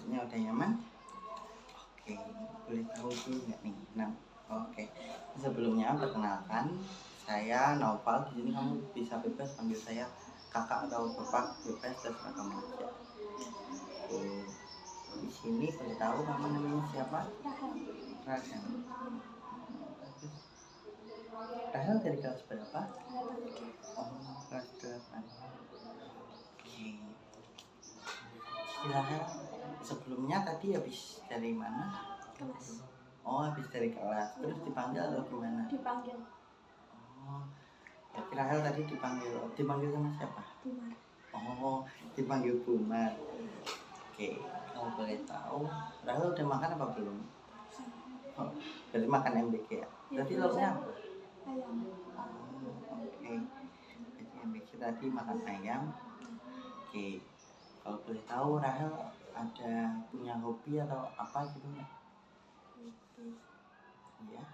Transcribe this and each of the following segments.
Posisinya udah nyaman? Oke, boleh tahu dulu nggak nih? Nah, oke. Sebelumnya perkenalkan, saya Naufal. Di sini kamu bisa bebas panggil saya kakak atau bapak, bebas terserah kamu aja. Di sini boleh tahu kamu namanya siapa? Rahel. Rahel dari kelas berapa? Oh, kelas 8. Oke. Rahel sebelumnya tadi habis dari mana? Kelas. Oh, habis dari kelas. Terus dipanggil atau gimana? Dipanggil. Oh, berarti Rahel tadi dipanggil sama siapa? Bumar. Oh, dipanggil Bumar. Oke, kalau boleh tahu, Rahel udah makan apa belum? Oh, berarti makan MBK ya? Berarti lauknya apa? Ayam. Oh, oke. Berarti MBK tadi makan ayam. Oke, kalau boleh tahu Rahel ada punya hobi atau apa gitu nggak? Iya.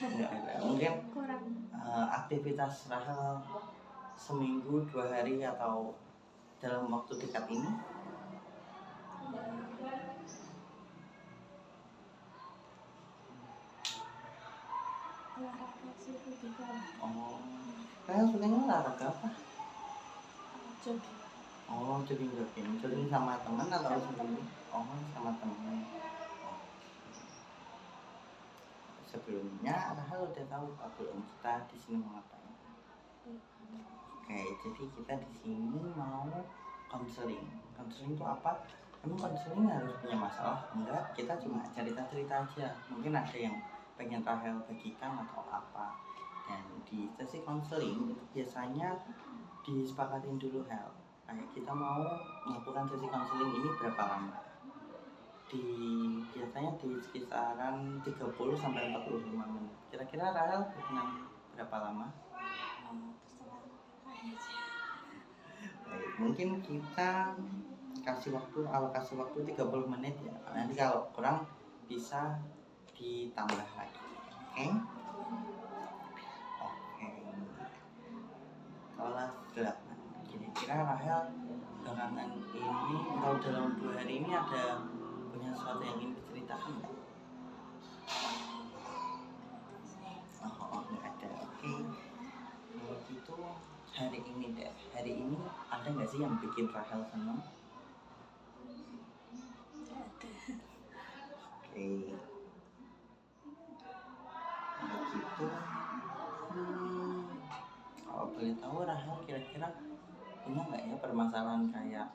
Nggak ada. Mungkin Kurang. Aktivitas Rahel seminggu 2 hari atau dalam waktu dekat ini? Olahraga sih lebih ke Oh, Rahel sukanya olahraga apa? jogging. Oh, jogging sama teman atau sendiri? Oh, sama teman. Sebelumnya Rahel udah tahu Pak belum kita di sini mau ngapain? Oke, jadi kita di sini mau konseling. Konseling itu apa? Emang konseling harus punya masalah? Enggak, kita cuma cerita-cerita aja. Mungkin ada yang pengen Rahel bagikan atau apa. Dan di sesi konseling itu biasanya disepakatin dulu Hel. Kayak kita mau melakukan sesi konseling ini berapa lama? Biasanya di sekitaran 30 sampai 45 menit. Kira-kira Rahel dengan berapa lama? Baik, mungkin kita alokasi waktu 30 menit ya. Nanti kalau kurang bisa ditambah lagi. Oke? Oke. Kelas 8. Kira-kira Rahel belakangan ini atau dalam 2 hari ini ada punya sesuatu yang ingin diceritakan nggak? Oh, nggak ada. Oke. Kalau gitu hari ini ada nggak sih yang bikin Rahel senang? Oke. Kalau gitu, kalau boleh tahu Rahel kira-kira punya nggak ya permasalahan kayak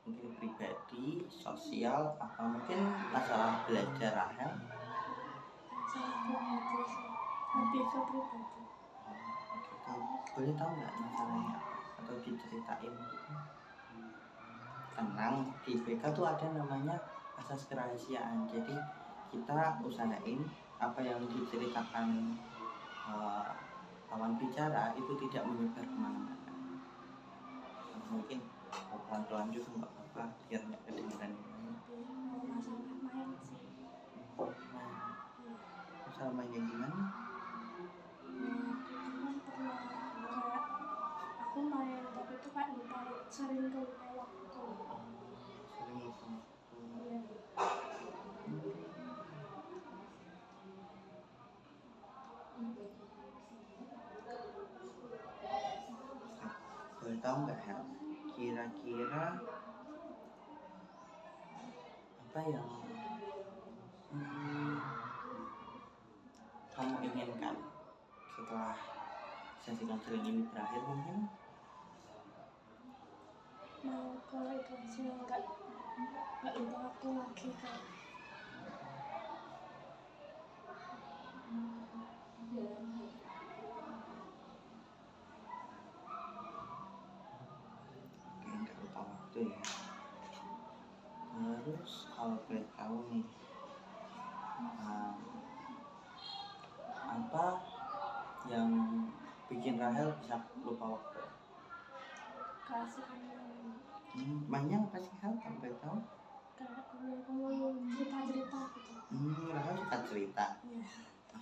mungkin pribadi, sosial, atau mungkin masalah belajar Rahel? Masalah pribadi sih. Lebih ke pribadi. Gitu. Boleh tahu nggak masalahnya apa? Atau diceritain gitu? Tenang, di BK tuh ada namanya asas kerahasiaan. Jadi kita usahain apa yang diceritakan lawan bicara itu tidak menyebar kemana-mana. Mungkin pelan-pelan juga nggak apa-apa biar nggak kedengeran. Masalah main sih. Masalah mainnya gimana? Kan pernah kayak aku main tapi itu kayak sering lupa waktu. Sering lupa waktu. Iya. Boleh tahu nggak Hel? Kira-kira apa yang kamu inginkan setelah sesi konseling ini berakhir mungkin? Mau ke itu aja nggak lupa waktu lagi kan. Oke, nggak lupa waktu ya. Terus kalau boleh tahu nih, apa yang bikin Rahel bisa lupa waktu? Kasih Mainnya apa sih Hel? Kalau boleh tahu? kayak cerita-cerita gitu. Rahel suka cerita. Iya.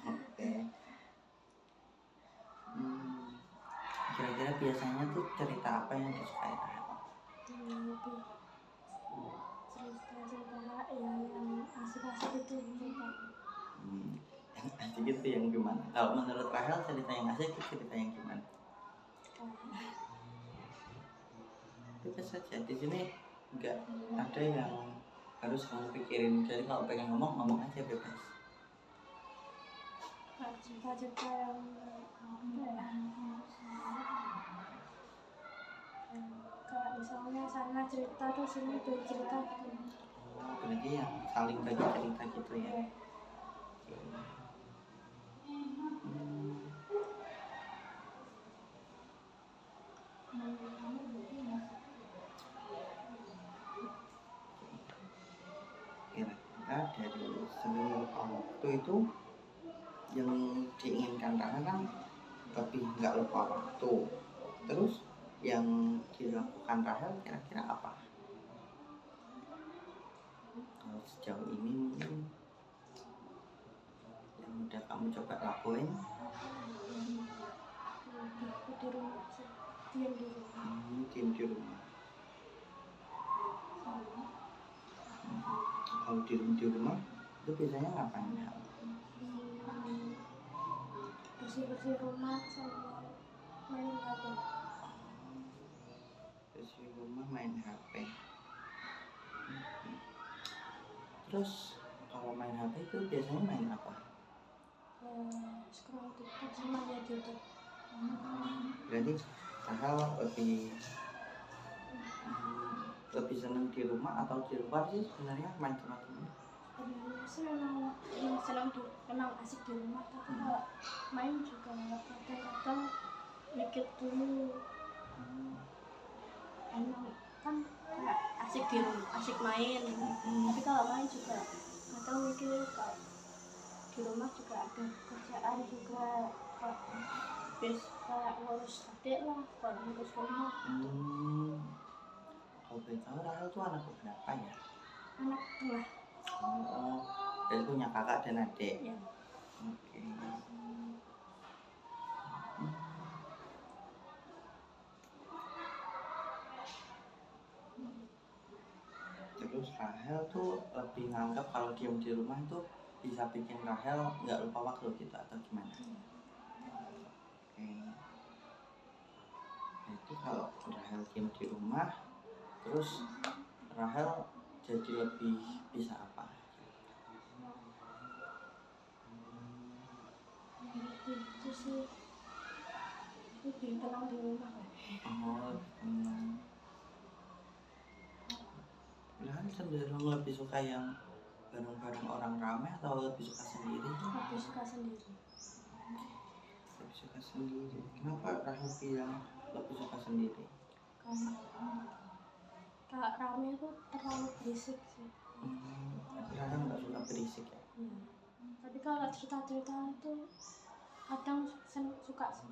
Oke. Kira-kira biasanya tuh cerita apa yang disukai Rahel? cerita yang asik-asik itu cerita. Yang asik itu yang gimana? Kalau menurut Rahel cerita yang asik itu cerita yang gimana? Bebas saja, di sini nggak ada yang harus kamu pikirin, jadi kalau pengen ngomong aja bebas. Cerita-cerita yang kayak misalnya sana cerita tuh sini bercerita gitu. Berarti yang saling bagi cerita gitu ya. Kira-kira dari seluruh waktu itu yang diinginkan Rahel kan lebih nggak lupa waktu. Terus yang dilakukan Rahel kira-kira apa? Kalau sejauh ini mungkin yang udah kamu coba lakuin di rumah sih, diam di rumah. Diam di rumah. Kalau di rumah itu biasanya ngapain? Bersih-bersih rumah sama main HP. Bersih rumah, main HP. Terus kalau main HP itu biasanya main apa? Scroll TikTok sama lihat YouTube. Berarti Rahel lebih senang di rumah atau di luar sih sebenarnya main sama teman? Sebenarnya sih memang asik di rumah, tapi kalau main juga kadang-kadang mikir dulu. Emang kan kayak asik di rumah, asik main. Tapi kalau main juga kadang mikir kalau di rumah juga ada kerjaan juga, kayak ngurus adik lah, kalau ngurus rumah. Kalau boleh tahu Rahel tuh anak berapa ya? Anak tengah. Dan punya kakak dan adik. Ya. Oke. Terus Rahel tuh lebih nganggap kalau diam di rumah itu bisa bikin Rahel nggak lupa waktu gitu atau gimana? Oke. Jadi kalau Rahel diam di rumah, terus Rahel jadi lebih bisa apa? Itu sih lebih tenang di rumah kan. Rahel cenderung lebih suka yang bareng-bareng orang ramai atau lebih suka sendiri? Lebih suka sendiri. Lebih suka sendiri. Kenapa Rahel bilang lebih suka sendiri? Kalau ramai itu terlalu berisik sih. Rahel nggak suka berisik ya? Tapi kalau cerita-cerita itu kadang suka sih.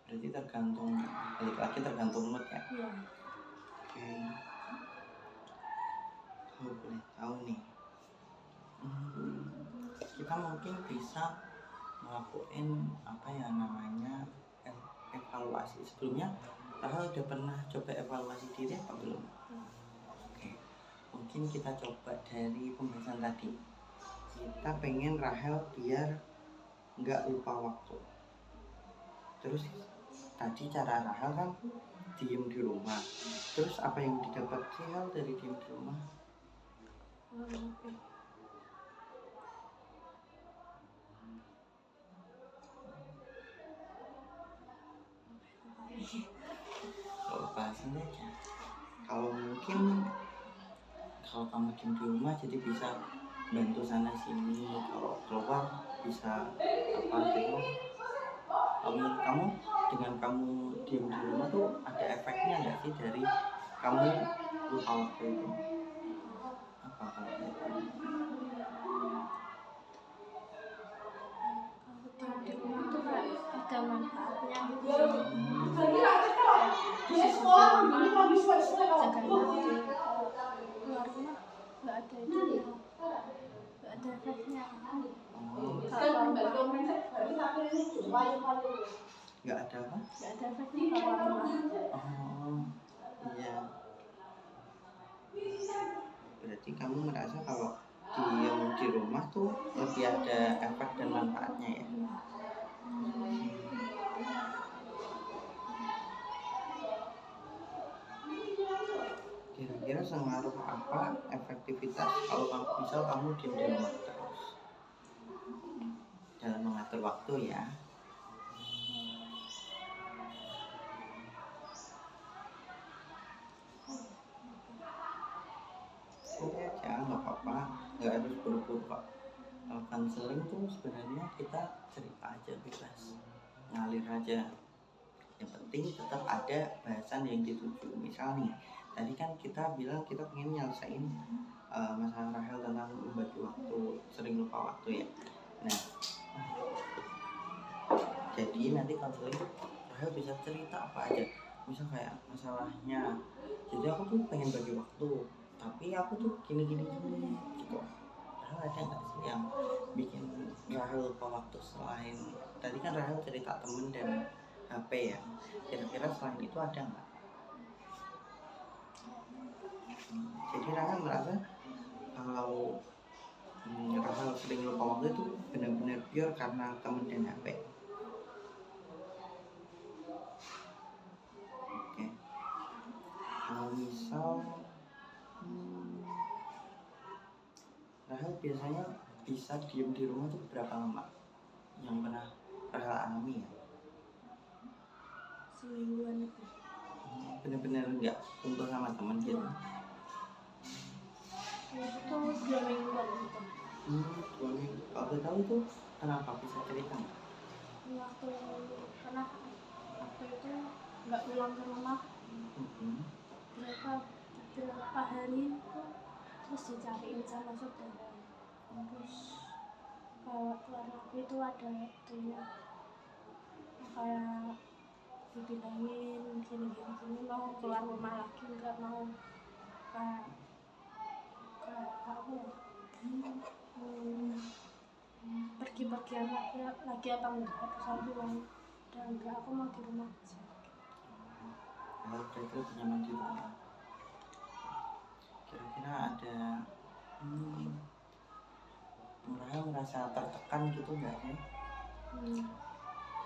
Berarti tergantung, balik lagi tergantung mood ya? Iya. Oke. Kalau boleh tahu nih, kita mungkin bisa ngelakuin apa ya namanya evaluasi. Sebelumnya Rahel udah pernah coba evaluasi diri apa belum? Oke. Mungkin kita coba dari pembahasan tadi. Kita pengen Rahel biar nggak lupa waktu. Terus tadi cara Rahel kan diem di rumah. Terus apa yang didapat Rahel dari diem di rumah? Kalau bahasannya aja. Kalau mungkin kalau kamu diem di rumah jadi bisa bantu sana sini. Kalau keluar bisa apa gitu. Menurut kamu dengan kamu diem di rumah tuh ada efeknya nggak sih dari kamu lupa waktu itu? Apa kalau gitu? Kalau di rumah tuh kayak ada manfaatnya gitu. Keluar rumah nggak ada itu, nggak ada efeknya. Nggak ada apa? Nggak ada efeknya kalau rumah. Oh iya. berarti kamu merasa kalau diem di rumah tuh lebih ada efek dan manfaatnya ya. Kira-kira sengaruh apa efektivitas kalau kamu misal kamu diem di rumah terus dalam mengatur waktu ya? Oke aja, nggak apa-apa, nggak harus buru-buru kok. Kalau konseling tuh sebenarnya kita cerita aja bebas, ngalir aja. Yang penting tetap ada bahasan yang dituju. Misal nih, tadi kan kita bilang kita pengen nyelesain masalah Rahel tentang membagi waktu, sering lupa waktu ya. Nah, jadi nanti konseling Rahel bisa cerita apa aja. Misal kayak masalahnya, jadi aku tuh pengen bagi waktu, tapi aku tuh gini gitu. Rahel ada nggak sih yang bikin Rahel lupa waktu selain tadi kan Rahel cerita temen dan HP ya, kira-kira selain itu ada nggak? Jadi Rahel merasa kalau Rahel sering lupa waktu itu benar-benar pure karena temen dan HP. Oke. Kalau misal Rahel biasanya bisa diem di rumah tuh berapa lama? Yang pernah Rahel alami ya? Semingguan lebih. Bener-bener nggak kumpul sama teman gitu? Itu 2 mingguan gitu. 2 minggu. Kalau tahu itu kenapa bisa cerita nggak? Waktu itu nggak pulang ke rumah berapa hari itu, terus dicariin sama saudara. Terus kalau keluar lagi itu ada waktunya kayak dibilangin gini mau keluar rumah lagi, nggak mau kayak apa ya, pergi-pergian lagi apa enggak, terus aku bilang udah enggak, aku mau di rumah aja. Kalau berarti lebih nyaman di rumah. Kira-kira ada Rahel merasa tertekan gitu nggak sih?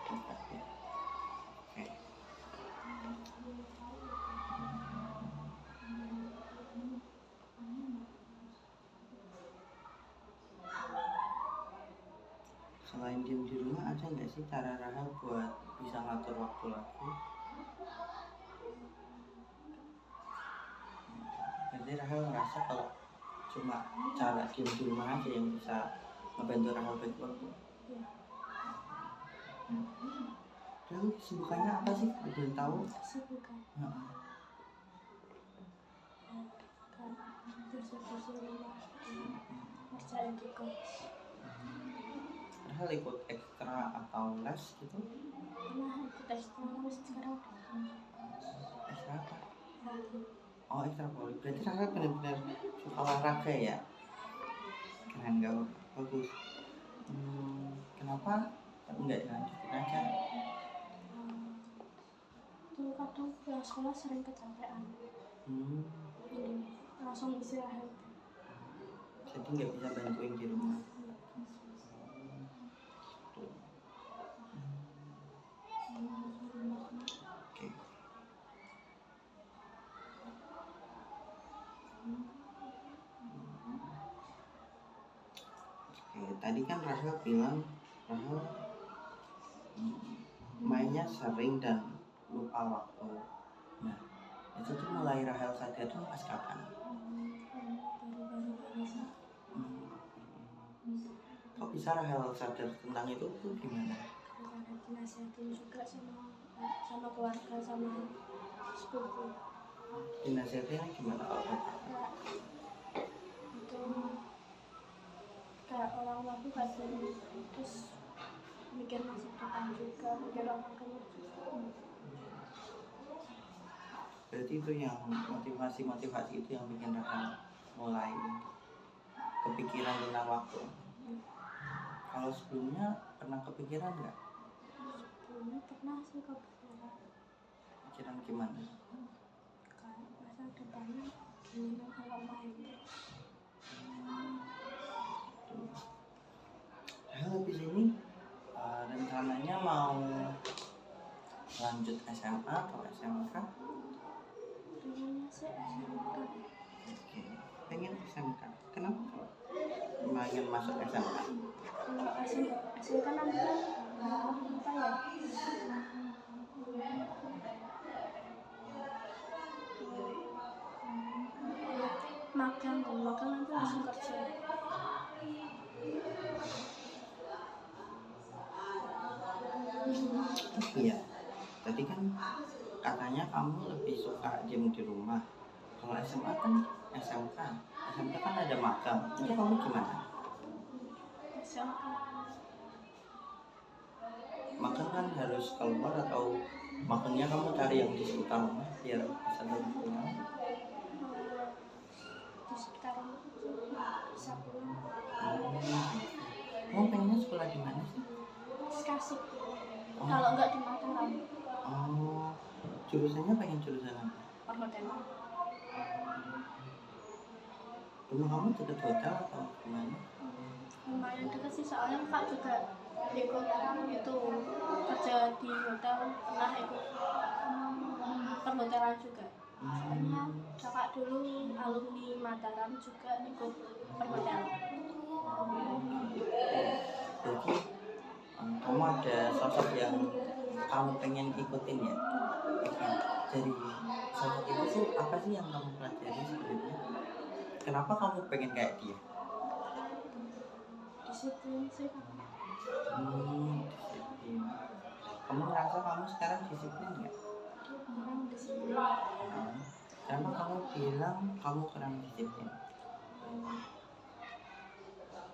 Enggak ya. Oke. Selain diem di rumah, ada nggak sih cara Rahel buat bisa ngatur waktu lagi? Jadi Rahel merasa kalau cuma cara diem di rumah aja yang bisa membantu Rahel bagi waktu. Lalu kesibukannya apa sih? Boleh tahu? Kesibukan bersih-bersih rumah, ngerjain tugas. Rahel ikut ekstra atau les gitu? Pernah ikut ekstra, terus sekarang Ekstra apa? Oh, ekstra poli. Berarti Rahel benar-benar suka olahraga ya? Keren, gak bagus. Kenapa nggak dilanjutin aja? Tuh kadang pulang sekolah sering kecapean, jadi langsung istirahat. Jadi nggak bisa bantuin di rumah. Oke. Oke, tadi kan Rahel bilang Rahel mainnya sering dan lupa waktu. Nah, itu tuh mulai Rahel sadar tuh pas kapan? Baru-baru sih. Kok bisa Rahel sadar tentang itu tuh gimana? Karena dinasihatin juga sama keluarga, sama sepupu. Dinasihatinnya gimana kalau Itu kayak orang tua tuh kadang terus mikir masa depan juga, mikir orang tua juga. Berarti itu yang motivasi itu yang bikin Rahel mulai kepikiran tentang waktu. Kalau sebelumnya pernah kepikiran nggak? Sebelumnya pernah sih kepikiran. Pikiran gimana? Kayak masa depannya gimana kalau main terus. SMA atau SMK? pengennya sih SMK. Pengen SMK. Kenapa kalau pengen masuk SMK? Kalau SMK nanti kan apa ya, magang nanti langsung kerja. Iya. Tadi kan katanya kamu lebih suka game di rumah. Kalau SMA kan SMK kan ada magang. Itu kamu gimana? SMK Magang kan harus keluar atau magangnya kamu cari yang di sekitar rumah biar bisa lebih pulang? di sekitar rumah bisa pulang. Kamu pengennya sekolah di mana sih? Kasih kalau nggak di Mataram. Oh, jurusannya pengen jurusan apa? Perhotelan. Rumah kamu dekat hotel atau gimana? Lumayan dekat sih, soalnya kak juga ikut itu kerja di hotel, pernah ikut perhotelan juga. Soalnya kakak dulu alumni Mataram juga ikut perhotelan. Jadi kamu ada sosok yang kamu pengen ikutin ya? Jadi sosok itu tuh apa sih yang kamu pelajari sebenarnya? Kenapa kamu pengen kayak dia? Disiplin sih kak. Disiplin. Kamu ngerasa kamu sekarang disiplin nggak? Kurang disiplin. Kenapa kamu bilang kamu kurang disiplin?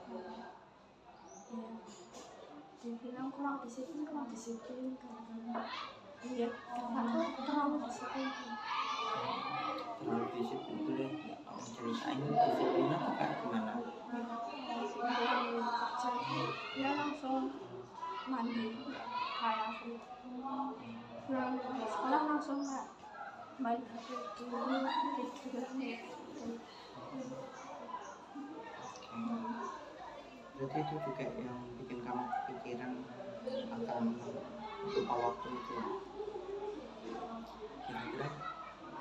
Ya, dibilang kurang disiplin karena ya kakak tuh terlalu disiplin. Terlalu disiplin tuh ya? Kamu ceritain disiplinnya tuh kayak gimana? Pulang kerja dia langsung mandi kayak aku, pulang sekolah langsung nggak main HP dulu tidur. Berarti itu juga yang bikin kamu kepikiran akan lupa waktu itu. Kira-kira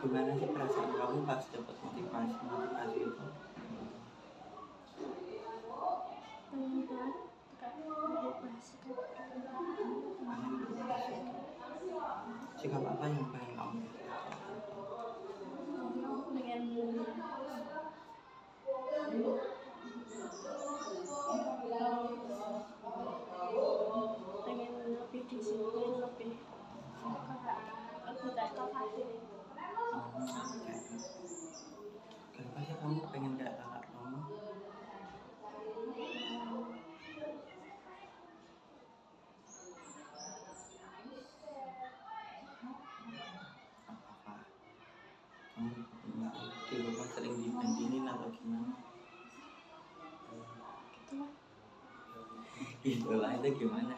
gimana sih perasaan kamu pas dapat motivasi itu? Pengen banget kayak berubah sikap. Sikap apa yang pengen kamu? Pengen lebih disiplin, lebih kayak kakak dulu. Kenapa sih kamu pengen kayak kakak kamu? Apa? Kamu di rumah sering dibandingin atau gimana? Itulah itu gimana?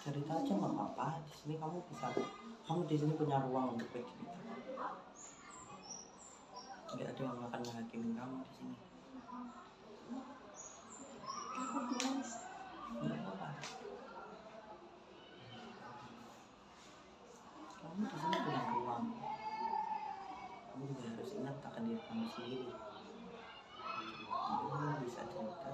Cerita aja nggak apa-apa. Di sini kamu bisa, kamu di sini punya ruang untuk bercerita. Nggak ada yang akan menghakimi kamu di sini. Aku bilang Nggak apa-apa. Kamu di sini punya ruang. Kamu juga harus ingat akan diri kamu sendiri. Kamu bisa cerita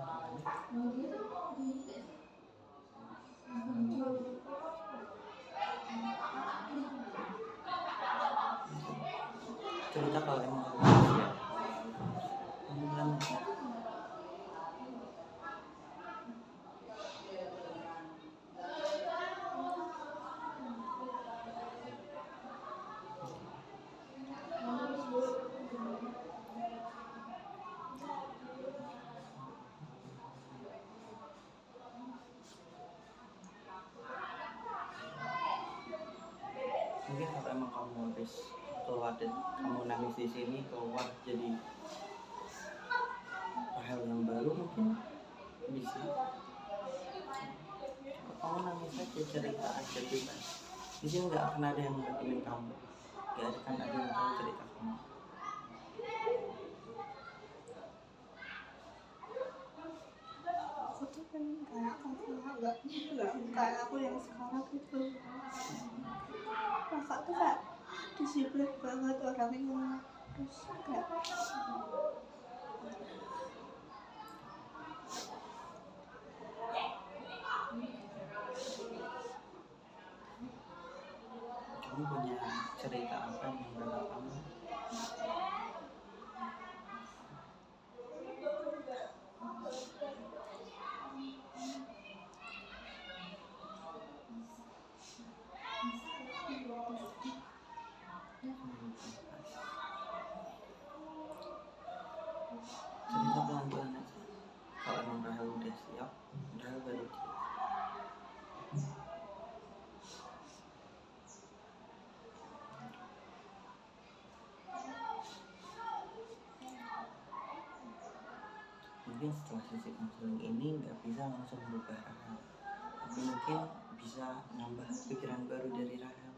cerita kalau emang kamu siap. Kamu bilang aja. Mungkin kalau emang kamu habis keluar dan kamu nangis di sini keluar jadi hal yang baru mungkin bisa. Kamu nangis aja, cerita aja bebas. Di sini nggak akan ada yang ngakuin kamu, nggak akan ada yang tahu cerita kamu. aku tuh Enggak, enggak kayak aku yang sekarang gitu. Kakak tuh kayak disiplin banget orangnya, terus kayak Kamu punya cerita apa yang kakak kamu? Cerita pelan-pelan aja. Kalau emang Rahel udah siap, Rahel baru cerita. Mungkin setelah sesi konseling ini nggak bisa langsung berubah Rahel, tapi mungkin bisa nambah pikiran baru dari Rahel.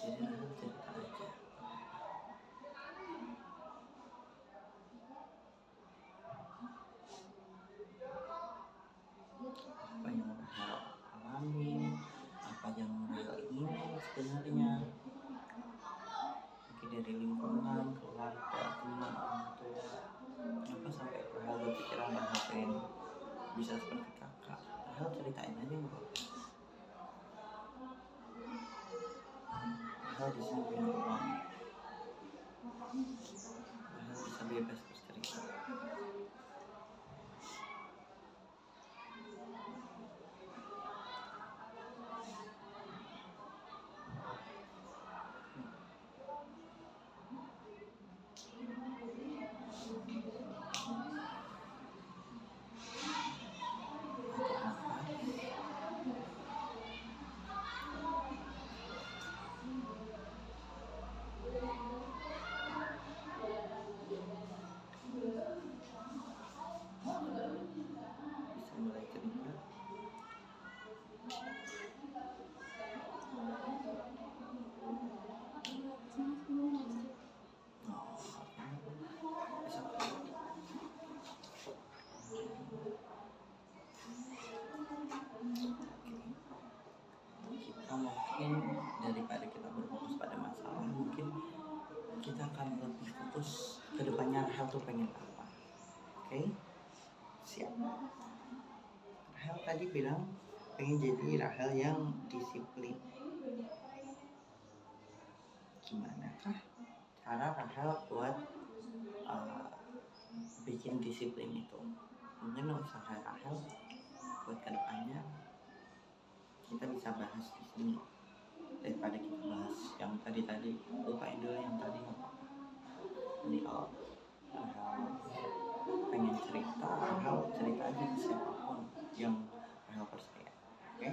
Jadi Rahel cerita aja. Apa yang Rahel alami, apa yang Rahel ingin sebenarnya, mungkin dari lingkungan, keluarga, teman, orang tua. Kenapa sampai Rahel berpikiran Rahel pengen bisa seperti kakak? Rahel ceritain aja nggak apa-apa. Rahel di sini punya uang. Rahel bisa bebas bercerita. Bisa mulai cerita. Kita mungkin daripada kita berfokus pada masalah, mungkin kita akan lebih fokus ke depannya Rahel tuh pengen apa. Oke? Siap. Rahel tadi bilang pengen jadi Rahel yang disiplin. Gimana kah cara Rahel buat bikin disiplin itu? Mungkin usaha Rahel buat kedepannya kita bisa bahas di sini daripada kita bahas yang tadi lupain dulu yang tadi nggak apa-apa. Jadi kalau Rahel pengen cerita, Rahel cerita aja ke siapapun yang Rahel percaya. Oke?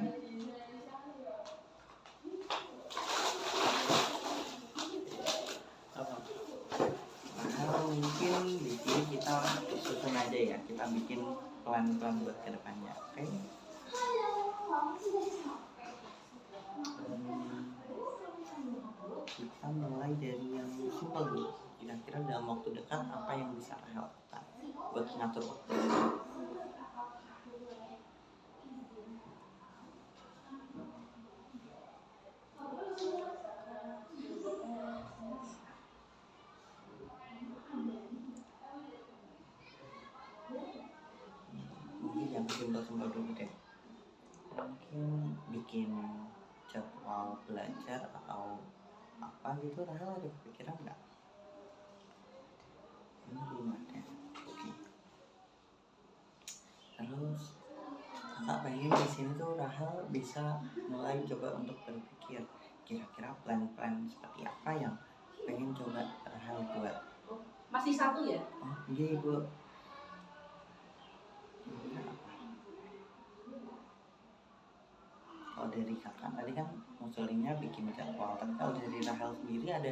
Rahel mungkin di sini kita susun aja ya, kita bikin pelan-pelan buat kedepannya. Oke? Kita mulai dari yang simpel dulu. Kira-kira dalam waktu dekat apa yang bisa Rahel lakukan buat ngatur waktu? Mungkin yang simpel-simpel dulu deh. Mungkin bikin jadwal belajar atau apa gitu. Rahel ada kepikiran nggak? Ini belum ada. Oke. Terus kakak pengen di sini tuh Rahel bisa mulai coba untuk berpikir kira-kira plan-plan seperti apa yang pengen coba Rahel buat. Masih satu ya? Oh iya ibu. Kalau dari kakak tadi kan usulinnya bikin jadwal, tapi kalau dari Rahel sendiri ada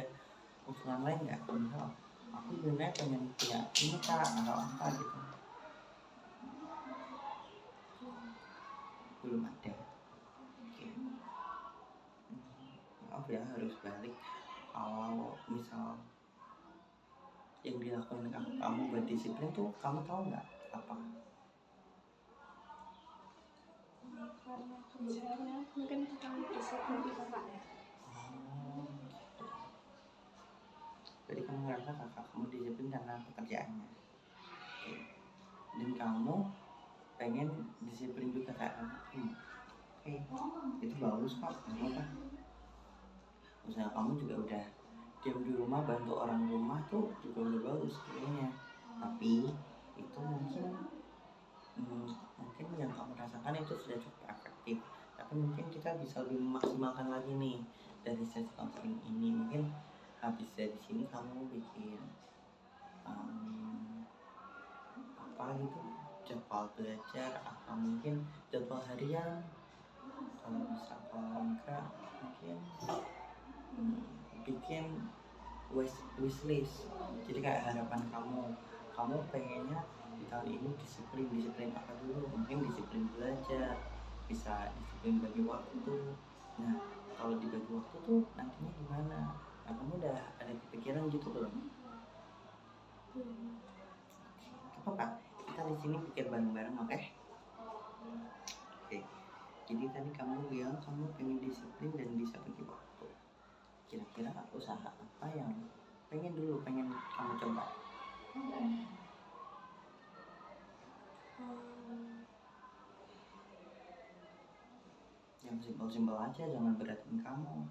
usulan lain nggak? Misal aku sebenarnya pengen punya ini kak atau apa gitu. Belum ada. Oke. Maaf ya harus balik. Kalau misal yang dilakukan kamu buat disiplin tuh kamu tahu nggak apa? misalnya mungkin tentang disiplin di kakak ya. Oh, gitu. Jadi kamu ngerasa kakak kamu disiplin karena pekerjaannya. Oke. Dan kamu pengen disiplin juga kayak kamu. Oke, itu bagus kok, nggak apa-apa. Usaha kamu juga udah diam di rumah bantu orang rumah tuh juga udah bagus kayaknya. Tapi itu mungkin yang kamu rasakan itu sudah cukup efektif. Tapi mungkin kita bisa lebih memaksimalkan lagi nih dari sesi counseling ini. Mungkin habis dari sini kamu bikin apa gitu, jadwal belajar atau mungkin jadwal harian. Kalau bisa, kalau enggak mungkin bikin wishlist. Jadi kayak harapan kamu pengennya di tahun ini disiplin apa dulu, mungkin disiplin belajar, bisa disiplin bagi waktu. Nah, kalau dibagi waktu tuh nantinya gimana? Nah, kamu udah ada kepikiran gitu belum? Apa Pak? Kita di sini pikir bareng-bareng, oke? Oke. Jadi tadi kamu bilang kamu pengen disiplin dan bisa bagi waktu. Kira-kira usaha apa yang pengen kamu coba? Yang simpel-simpel aja, jangan beratin kamu.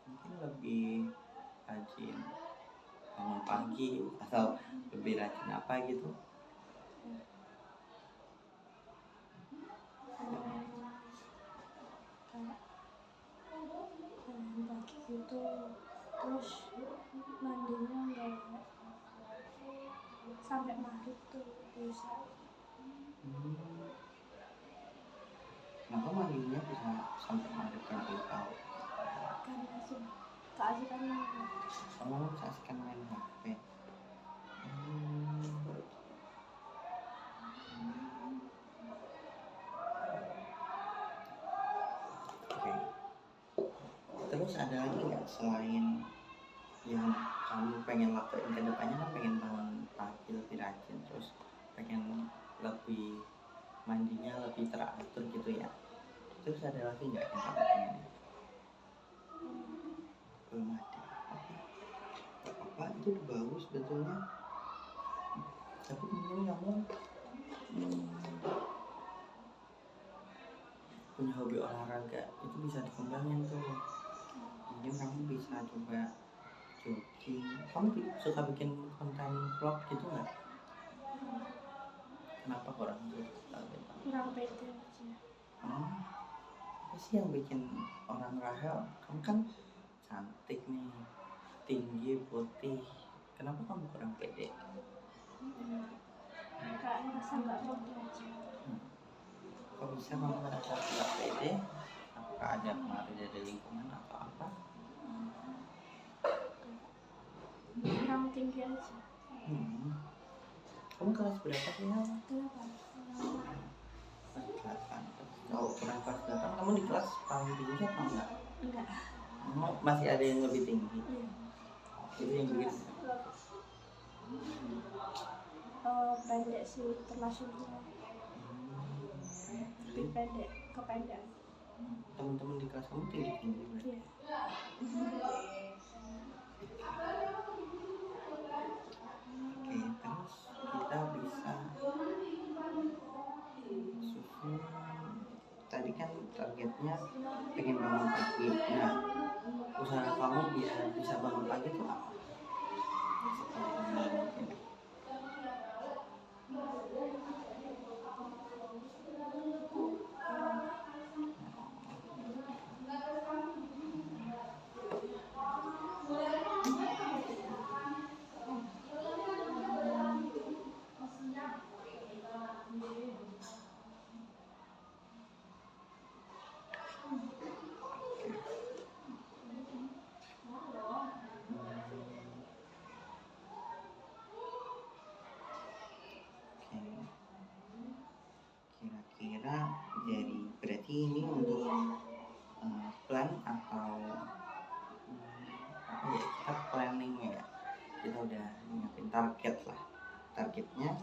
Mungkin lebih rajin bangun pagi atau lebih rajin apa gitu. Bangun pagi gitu, terus mandinya nggak sampai maghrib tuh bisa. Kenapa mandinya bisa sampai maghrib kan belum tahu? Karena keasikan Keasikan main HP. Oke. Terus ada lagi nggak selain yang kamu pengen lakuin ke depannya? Kan pengen bangun pagi lebih rajin, terus pengen lebih mandinya lebih teratur gitu ya. Terus ada lagi nggak yang kamu pengen? Belum ada. Apa itu bagus betulnya. Tapi mungkin kamu punya hobi olahraga, itu bisa dikembangin tuh. Mungkin kamu bisa coba jogging. Kamu suka bikin konten vlog gitu nggak? Kenapa kurang suka gitu? kurang pede aja. Apa sih yang bikin orang Rahel? Kamu kan cantik nih, tinggi, putih. Kenapa kamu kurang pede? Kayak ngerasa nggak pede aja. Kok bisa kamu ngerasa nggak pede? Apakah ada pengaruh dari lingkungan atau apa? Kurang tinggi aja. Kamu kelas berapa sih? Kenapa? Kelas 8. Oh, kurang kelas 8. Kamu di kelas paling tinggi apa enggak? Enggak. Masih ada yang lebih tinggi. Iya. Itu yang bikin Pendek sih termasuk lebih pendek, kependekan. teman-teman di kelas kamu tinggi berarti. Iya. Oke, terus kita bisa susun. Tadi kan targetnya pengen bangun pagi. Nah, usaha kamu biar bisa bangun pagi itu apa? Kira-kira berarti ini untuk plan atau apa ya, kita planning ya, kita udah nyiapin target lah. Targetnya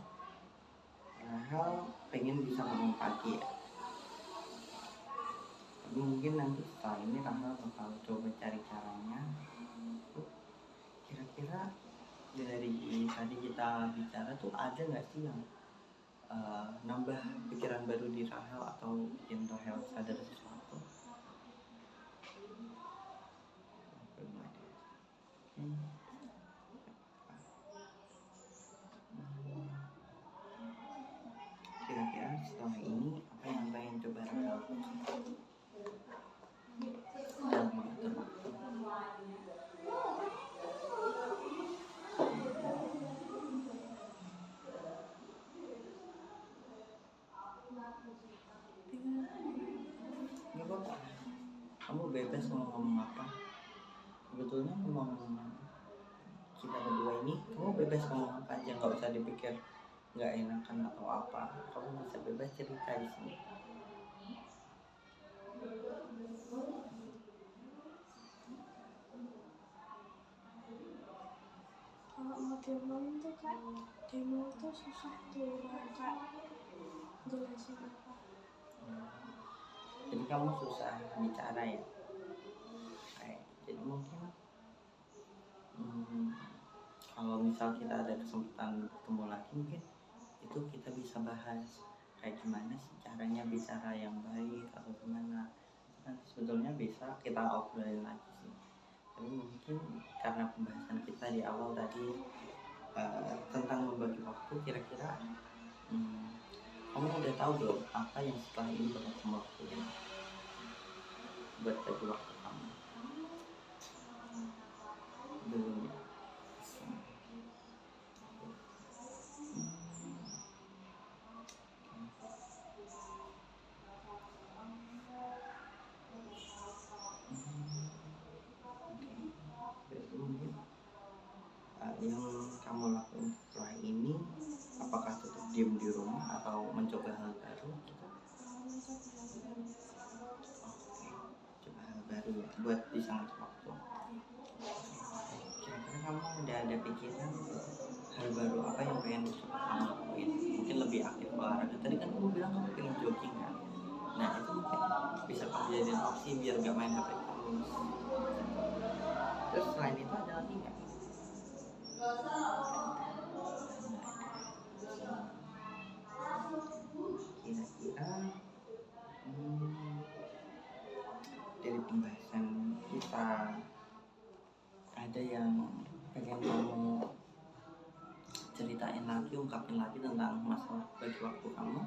Rahel pengen bisa bangun pagi ya. mungkin nanti setelah ini Rahel bakal coba cari caranya. Kira-kira dari tadi kita bicara tuh ada nggak sih yang nambah pikiran baru di Rahel atau bikin Rahel sadar sesuatu? Kira-kira setelah ini apa yang pengen coba Rahel dalam mengatur waktu? Nggak apa-apa, kamu bebas mau ngomong apa. Sebetulnya ngomong kita berdua ini kamu bebas ngomong apa aja, nggak usah dipikir nggak enakan atau apa. Kamu bisa bebas cerita di sini. Kalau mau diomongin tuh kak, diomongin tuh susah tuh kak jelasin apa. Jadi kamu susah bicara ya. Jadi mungkin kalau misal kita ada kesempatan bertemu lagi, mungkin itu kita bisa bahas kayak gimana sih caranya bicara yang baik atau gimana. Nanti sebetulnya bisa kita obrolin lagi sih. Tapi mungkin karena pembahasan kita di awal tadi tentang membagi waktu, kira-kira kamu udah tahu belum apa yang setelah ini bakal kamu lakuin buat bagi waktu kamu? Belum ya? Yang kamu lakukan setelah ini, apakah tetap diam di rumah atau mencoba hal baru? Coba hal baru ya, buat bisa ngatur waktu. Kira-kira kamu udah ada pikiran hal baru apa yang pengen coba kamu lakuin? Mungkin lebih aktif olahraga. Tadi kan kamu bilang kamu pengen jogging kan? Nah itu mungkin bisa kamu jadiin opsi biar gak main HP terus. Terus selain itu ada lagi nggak? Kira-kira dari pembahasan kita ada yang pengen kamu ceritain lagi, ungkapin lagi tentang masalah bagi waktu kamu?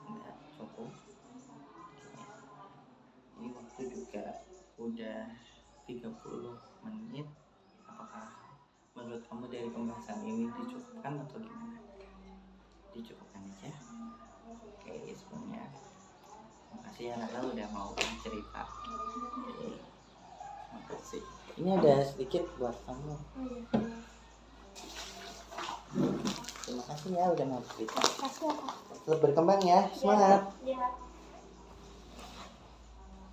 Enggak, cukup. Ini waktu juga udah 30 menit. Apakah menurut kamu dari pembahasan ini dicukupkan atau gimana? Dicukupkan aja. Oke, sebelumnya makasih ya Rahel udah mau cerita. Makasih. Ini ada sedikit buat kamu. Terima kasih ya udah mau cerita. Kasih ya kak. Tetap berkembang ya, semangat. Ya.